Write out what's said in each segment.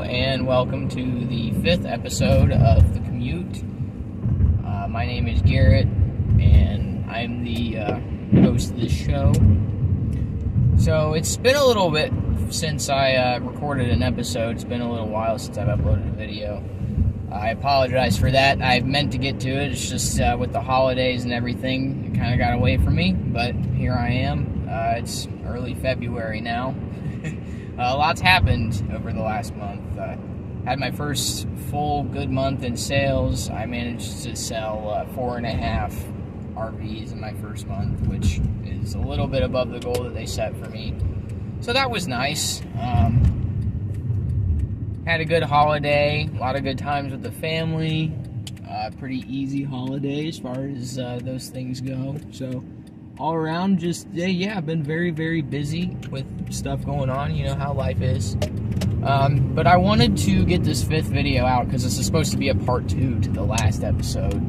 and welcome to the 5th episode of the Commute. My name is Garrett, and I'm the host of this show. So it's been a little bit since I recorded an episode. It's been a little while since I've uploaded a video. I apologize for that. I meant to get to it. It's just with the holidays and everything, it kind of got away from me. But here I am. It's early February now. A lot's happened over the last month. Had my first full good month in sales. I managed to sell 4.5 RVs in my first month, which is a little bit above the goal that they set for me. So that was nice. Had a good holiday, a lot of good times with the family. Pretty easy holiday as far as those things go. So all around, just, yeah, I've been very, very busy with stuff going on. You know how life is. But I wanted to get this 5th video out because this is supposed to be a part 2 to the last episode.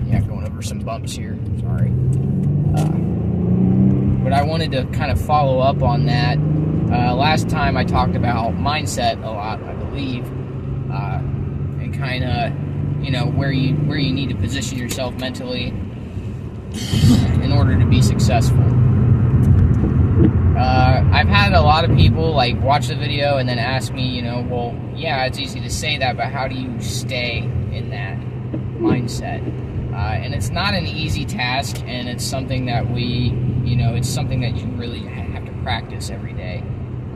Yeah, going over some bumps here. Sorry. But I wanted to kind of follow up on that. Last time I talked about mindset a lot, I believe, and kind of, you know, where you need to position yourself mentally in order to be successful. I've had a lot of people like watch the video and then ask me, you know, well, yeah, it's easy to say that, but how do you stay in that mindset? And it's not an easy task, and it's something that it's something that you really have to practice every day,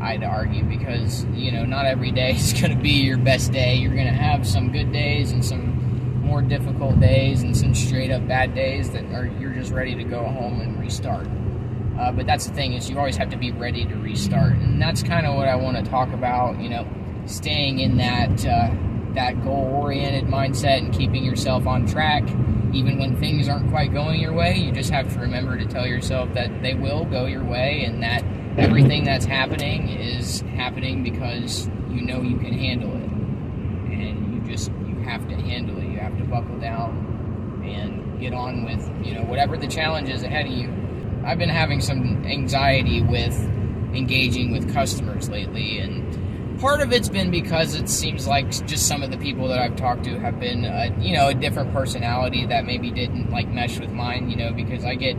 I'd argue, because, you know, not every day is going to be your best day. You're going to have some good days and some more difficult days and some straight up bad days that you're just ready to go home and restart. But that's the thing, is you always have to be ready to restart, and that's kind of what I want to talk about. You know, staying in that goal-oriented mindset and keeping yourself on track, even when things aren't quite going your way. You just have to remember to tell yourself that they will go your way, and that everything that's happening is happening because you know you can handle it, and you have to handle it. You have to buckle down and get on with, you know, whatever the challenge is ahead of you. I've been having some anxiety with engaging with customers lately, and part of it's been because it seems like just some of the people that I've talked to have been, a different personality that maybe didn't like mesh with mine, you know, because I get,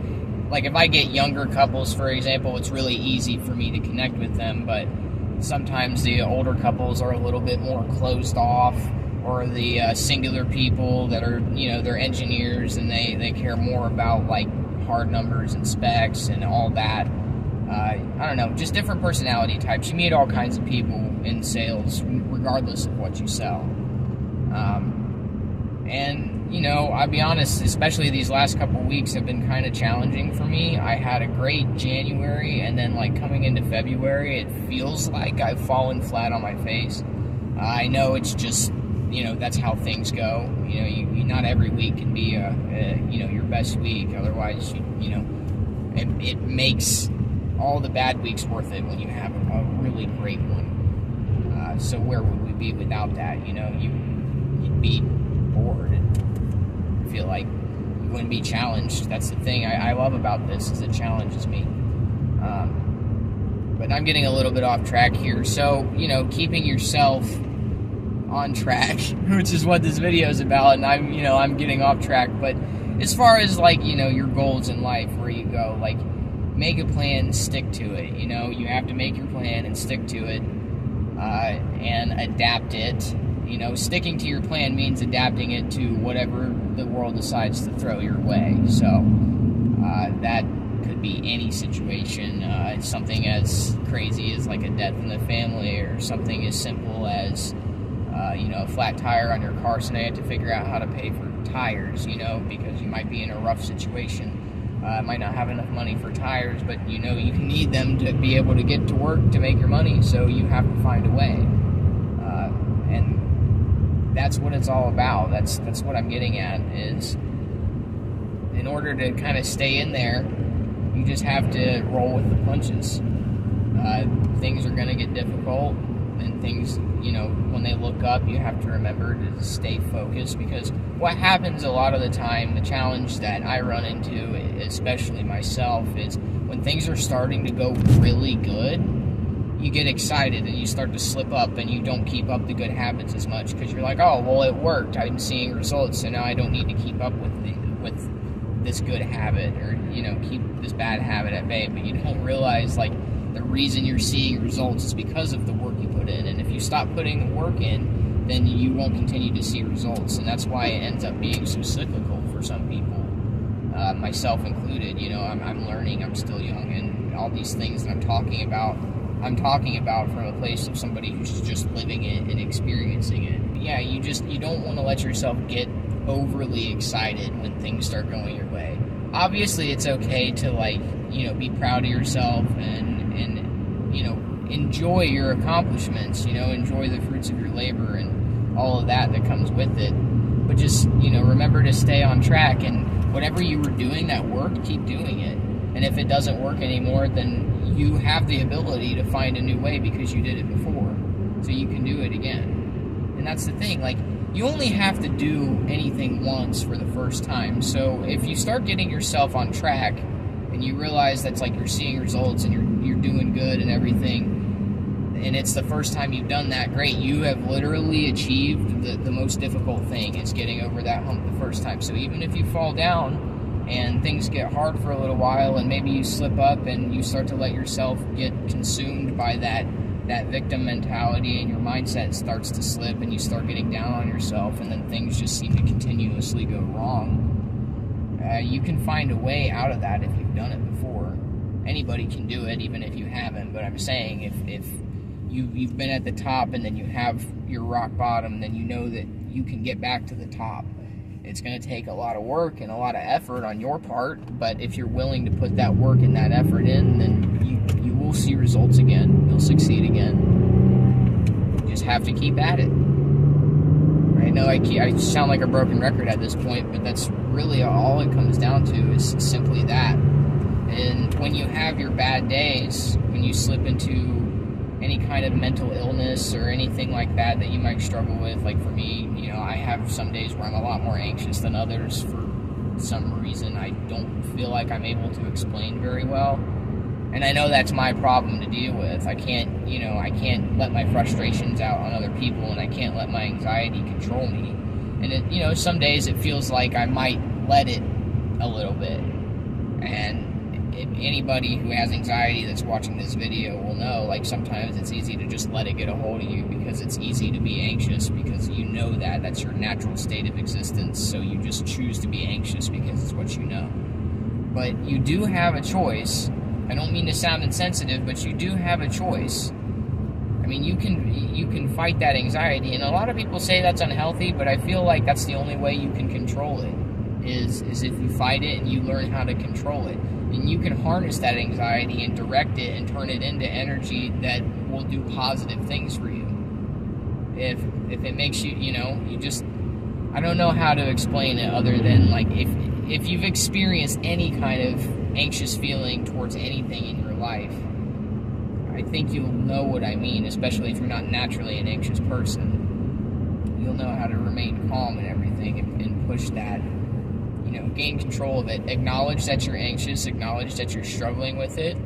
like, if I get younger couples, for example, it's really easy for me to connect with them, but sometimes the older couples are a little bit more closed off, or the singular people that are, you know, they're engineers and they care more about, like, hard numbers and specs and all that. I don't know, just different personality types. You meet all kinds of people in sales, regardless of what you sell. And, you know, I'll be honest, especially these last couple weeks have been kind of challenging for me. I had a great January, and then, like, coming into February, it feels like I've fallen flat on my face. I know it's just, you know, that's how things go. You know, not every week can be your best week. Otherwise, it makes all the bad weeks worth it when you have a really great one. So where would we be without that? You know, you'd be bored and feel like you wouldn't be challenged. That's the thing I love about this, is it challenges me. But I'm getting a little bit off track here. So, you know, keeping yourself on track, which is what this video is about, and I'm getting off track. But as far as, like, you know, your goals in life, where you go, like, make a plan, stick to it. You know, you have to make your plan and stick to it, and adapt it. You know, sticking to your plan means adapting it to whatever the world decides to throw your way. So that could be any situation. Something as crazy as, like, a death in the family, or something as simple as a flat tire on your car, so now you have to figure out how to pay for tires, you know, because you might be in a rough situation. Might not have enough money for tires, but, you know, you need them to be able to get to work to make your money, so you have to find a way. And that's what it's all about. That's what I'm getting at, is in order to kind of stay in there, you just have to roll with the punches. Things are going to get difficult, and things, you know, when they look up, you have to remember to stay focused, because what happens a lot of the time, the challenge that I run into, especially myself, is when things are starting to go really good, you get excited and you start to slip up and you don't keep up the good habits as much because you're like, oh, well, it worked. I'm seeing results, so now I don't need to keep up with this good habit, or, you know, keep this bad habit at bay. But you don't realize, like, the reason you're seeing results is because of the work you put in. And if you stop putting the work in, then you won't continue to see results. And that's why it ends up being so cyclical for some people, myself included. You know, I'm learning, I'm still young, and all these things that I'm talking about from a place of somebody who's just living it and experiencing it. Yeah, you don't want to let yourself get overly excited when things start going your way. Obviously, it's okay to, like, you know, be proud of yourself and you know, enjoy your accomplishments, you know, enjoy the fruits of your labor and all of that comes with it. But just, you know, remember to stay on track, and whatever you were doing that worked, keep doing it. And if it doesn't work anymore, then you have the ability to find a new way because you did it before, so you can do it again. And that's the thing, like, you only have to do anything once for the first time. So if you start getting yourself on track and you realize that's like you're seeing results and you're doing good and everything, and it's the first time you've done that, great. You have literally achieved the most difficult thing, is getting over that hump the first time. So even if you fall down and things get hard for a little while and maybe you slip up and you start to let yourself get consumed by that victim mentality and your mindset starts to slip and you start getting down on yourself, and then things just seem to continuously go wrong, you can find a way out of that if you've done it before. Anybody can do it, even if you haven't. But I'm saying, if you've been at the top and then you have your rock bottom, then you know that you can get back to the top. It's going to take a lot of work and a lot of effort on your part, but if you're willing to put that work and that effort in, then you will see results again. You'll succeed again. You just have to keep at it. I know I sound like a broken record at this point, but that's really all it comes down to, is simply that. And when you have your bad days, when you slip into any kind of mental illness or anything like that you might struggle with, like for me, you know, I have some days where I'm a lot more anxious than others for some reason I don't feel like I'm able to explain very well. And I know that's my problem to deal with. I can't let my frustrations out on other people, and I can't let my anxiety control me. And some days it feels like I might let it a little bit. And if anybody who has anxiety that's watching this video will know, like, sometimes it's easy to just let it get a hold of you, because it's easy to be anxious, because you know that's your natural state of existence, so you just choose to be anxious because it's what you know. But you do have a choice. I don't mean to sound insensitive, but you do have a choice. I mean, you can fight that anxiety, and a lot of people say that's unhealthy, but I feel like that's the only way you can control it, is if you fight it and you learn how to control it. And you can harness that anxiety and direct it and turn it into energy that will do positive things for you. If it makes you, I don't know how to explain it other than, like, if you've experienced any kind of anxious feeling towards anything in your life, I think you'll know what I mean, especially if you're not naturally an anxious person. You'll know how to remain calm and everything and push that. Gain control of it. Acknowledge that you're anxious, acknowledge that you're struggling with it,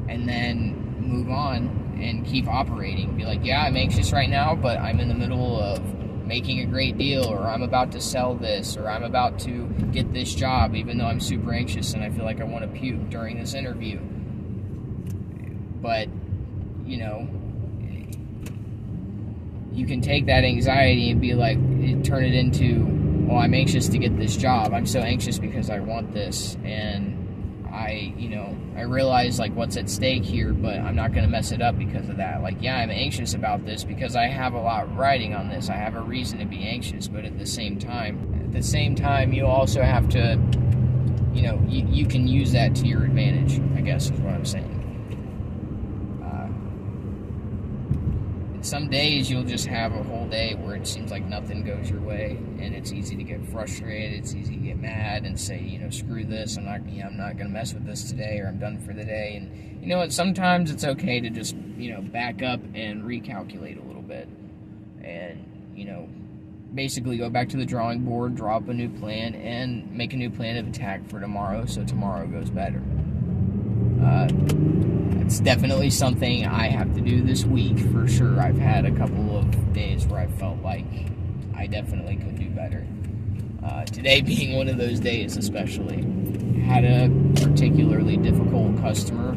and then move on and keep operating. Be like, yeah, I'm anxious right now, but I'm in the middle of making a great deal, or I'm about to sell this, or I'm about to get this job, even though I'm super anxious and I feel like I want to puke during this interview. But, you can take that anxiety and be like, turn it into, well, I'm anxious to get this job. I'm so anxious because I want this, and I realize, like, what's at stake here, but I'm not going to mess it up because of that. Like, yeah, I'm anxious about this because I have a lot riding on this. I have a reason to be anxious, but at the same time, you also have to, you can use that to your advantage, I guess is what I'm saying. Some days you'll just have a whole day where it seems like nothing goes your way, and it's easy to get frustrated, it's easy to get mad and say, screw this, I'm not going to mess with this today, or I'm done for the day. And you know what, sometimes it's okay to just, back up and recalculate a little bit, and, basically go back to the drawing board, draw up a new plan, and make a new plan of attack for tomorrow, so tomorrow goes better. it's definitely something I have to do this week for sure. I've had a couple of days where I felt like I definitely could do better. Today being one of those days, especially. Had a particularly difficult customer.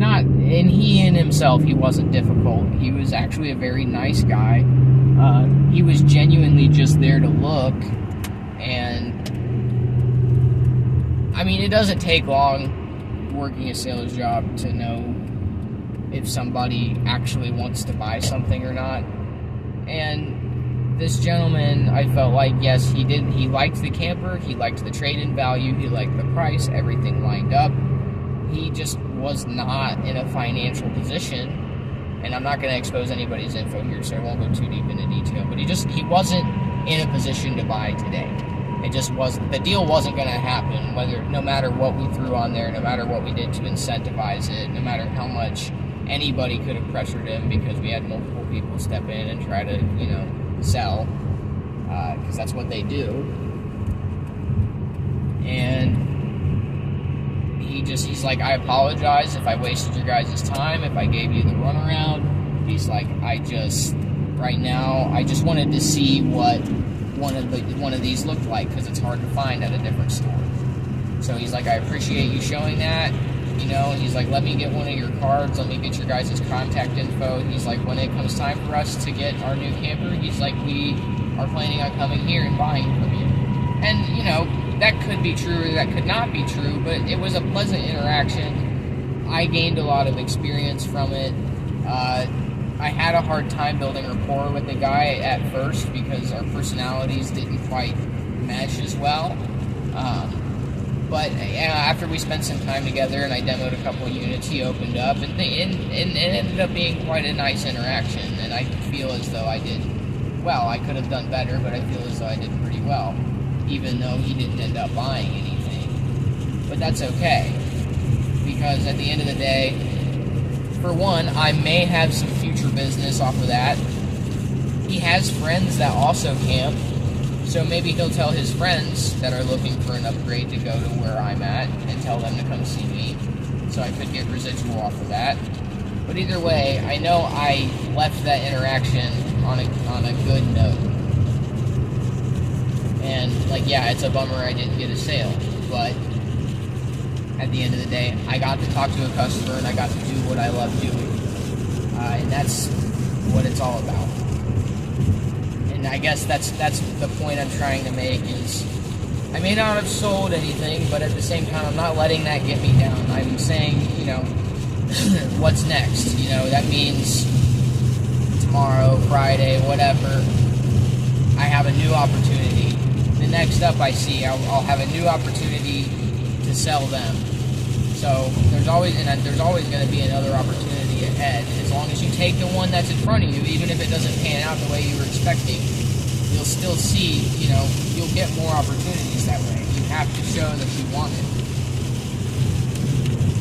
And he in himself, he wasn't difficult. He was actually a very nice guy. He was genuinely just there to look. And, I mean, it doesn't take long working a sales job to know if somebody actually wants to buy something or not. And this gentleman, I felt like, yes, he did. He liked the camper, he liked the trade-in value, he liked the price, everything lined up. He just was not in a financial position, and I'm not going to expose anybody's info here, so I won't go too deep into detail, but he wasn't in a position to buy today. It just wasn't, the deal wasn't going to happen, no matter what we threw on there, no matter what we did to incentivize it, no matter how much anybody could have pressured him, because we had multiple people step in and try to, sell, because that's what they do. And he's like, I apologize if I wasted your guys' time, if I gave you the runaround. He's like, right now, I just wanted to see what one of these looked like, because it's hard to find at a different store. So he's like, I appreciate you showing that, he's like, let me get one of your cards, let me get your guys' contact info. He's like, when it comes time for us to get our new camper, he's like, we are planning on coming here and buying from you. And, that could be true, or that could not be true, but it was a pleasant interaction. I gained a lot of experience from it. I had a hard time building rapport with the guy at first because our personalities didn't quite mesh as well. But after we spent some time together and I demoed a couple of units, he opened up, and it ended up being quite a nice interaction. And I feel as though I did well. I could have done better, but I feel as though I did pretty well, even though he didn't end up buying anything. But that's okay, because at the end of the day, for one, I may have some future business off of that. He has friends that also camp, so maybe he'll tell his friends that are looking for an upgrade to go to where I'm at and tell them to come see me, so I could get residual off of that. But either way, I know I left that interaction on a good note. And, yeah, it's a bummer I didn't get a sale, but at the end of the day, I got to talk to a customer and I got to do what I love doing. And that's what it's all about. And I guess that's the point I'm trying to make is, I may not have sold anything, but at the same time, I'm not letting that get me down. I'm saying, what's next? That means tomorrow, Friday, whatever, I have a new opportunity. The next up I see, I'll have a new opportunity to sell them. So there's always going to be another opportunity ahead. As long as you take the one that's in front of you, even if it doesn't pan out the way you were expecting, you'll still see, you'll get more opportunities that way. You have to show that you want it.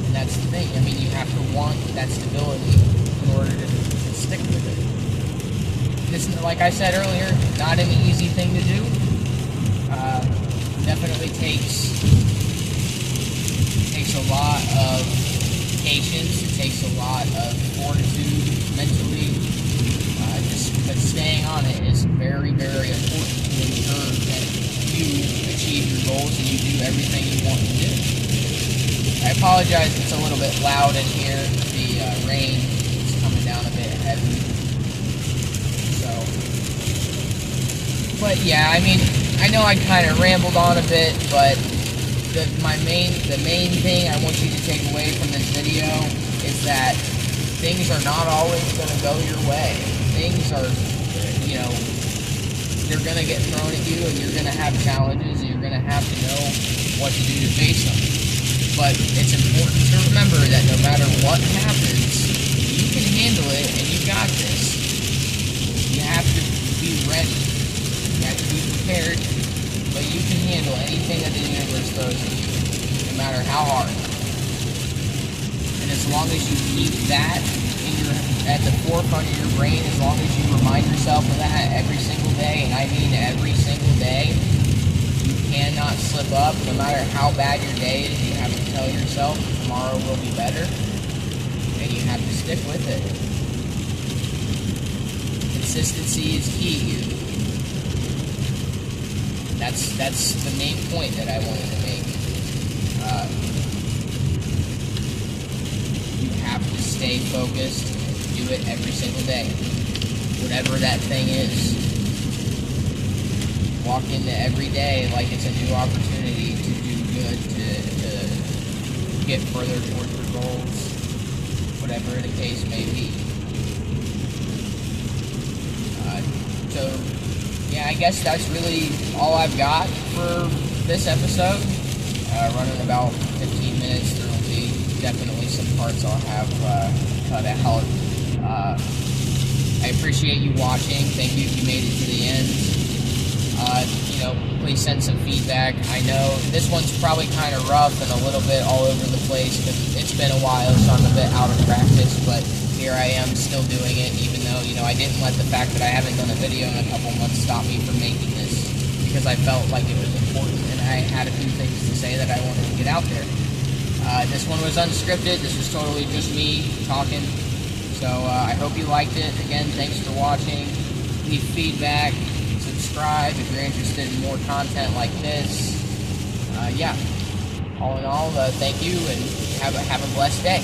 And that's the thing. I mean, you have to want that stability in order to stick with it. This, like I said earlier, not an easy thing to do. Definitely takes a lot of patience. It takes a lot of fortitude mentally. But staying on it is very, very important to ensure that you achieve your goals and you do everything you want to do. I apologize, it's a little bit loud in here. The rain is coming down a bit heavy. But yeah, I mean, I know I kind of rambled on a bit, but the main thing I want you to take away from this video is that things are not always going to go your way. Things are, they're going to get thrown at you, and you're going to have challenges, and you're going to have to know what to do to face them. But it's important to remember that no matter what happens, you can handle it, and you got this. You have to be ready. You have to be prepared, but you can handle anything that the universe throws at you, no matter how hard. And as long as you keep that at the forefront of your brain, as long as you remind yourself of that every single day, and I mean every single day, you cannot slip up. No matter how bad your day is, you have to tell yourself tomorrow will be better. and you have to stick with it. Consistency is key. That's the main point that I wanted to make. You have to stay focused, do it every single day, whatever that thing is. Walk into every day like it's a new opportunity to do good, to get further towards your goals, whatever the case may be. So, yeah, I guess that's really all I've got for this episode. Running about 15 minutes. There will be definitely some parts I'll have cut out. I appreciate you watching. Thank you if you made it to the end. Please send some feedback. I know this one's probably kind of rough and a little bit all over the place because it's been a while, so I'm a bit out of practice, but here I am still doing it, even though, I didn't let the fact that I haven't done a video in a couple months stop me from making this, because I felt like it was important and I had a few things to say that I wanted to get out there. This one was unscripted. This was totally just me talking. So I hope you liked it. Again, thanks for watching. Leave feedback. Subscribe if you're interested in more content like this. Yeah. All in all, thank you and have a blessed day.